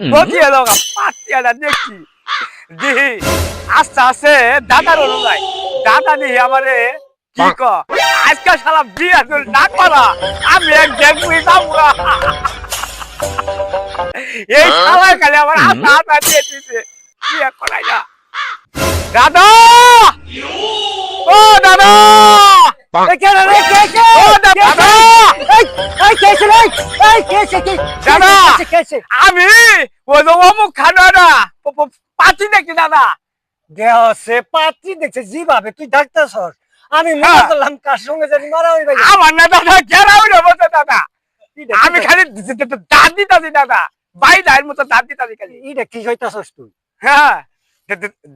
বকিয়ে দাও পাটিয়াটা দেখছি দিহি আস্তে আস্তে দাদার অনুযায়ী দাদা দিহি আমারে কি ক আজকে শালা বিয়া তোর না করা আমি এক দেখবি যাবো এই শালা খালি আমার আশা দিয়ে দিতে বিয়া করাই না দাদা ও দাদা আমি ওই অমুক খানা না পাচ্ছি দেখছি দাদা দেহ সে পাত্রী দেখছে যেভাবে তুই ডাকতেছস আমি মনে করলাম কার সঙ্গে জানি মারামারি ভাই আমার না দাদা গেরাও নেবো দাদা আমি খালি দাঁত দিতাছি দাদা বাই দায়ের মতো দাঁত দিতাছি খালি এটা কি কইতাছস তুই হ্যাঁ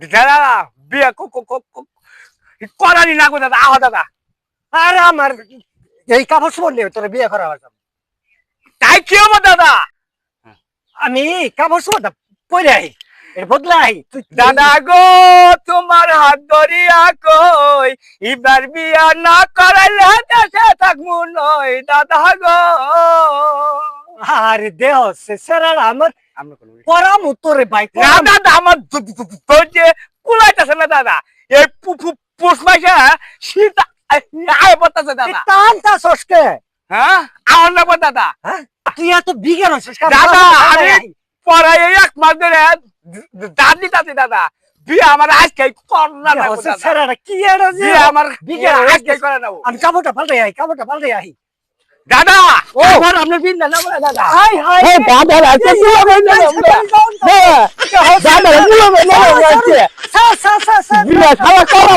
দাদা বিয়ে করানি না গো দাদা আহ দাদা আর আমার এই কাপড় চোপড় নিয়ে তোর বিয়ে করা হবে তাই কি হবো দাদা আমি কাপড় চোপড় পরে আহি এর বদলাই তুই দাদা গো তোমার হাত ধরিয়া কই এবার বিয়া না করাইলে দেশে থাকবো নয় দাদা গো আরে দেহ সে সেরা আমার পরাম উত্তরে ভাই না দাদা আমার ধৈর্যে কুলাইতেছে না দাদা এই পুষ মাসে শীত আয় পড়তেছে দাদা টানটা সসকে হ্যাঁ আমার না দাদা হ্যাঁ তুই এত বিজ্ঞান হচ্ছিস দাদা আমি পড়াই এক মাস ধরে দাঁত দিতাছি দাদা বিয়ে আমার আজকে করনা না সেরাটা কি এর যে আমার বিজ্ঞান আজকে করে নাও আমি কাপড়টা পাল্টে আহি দাদা ও আমার আপনি বিন না বলে দাদা হাই হাই দাদা আছে কি হবে না দাদা কি হবে না আছে সা বিয়ে খাওয়া করা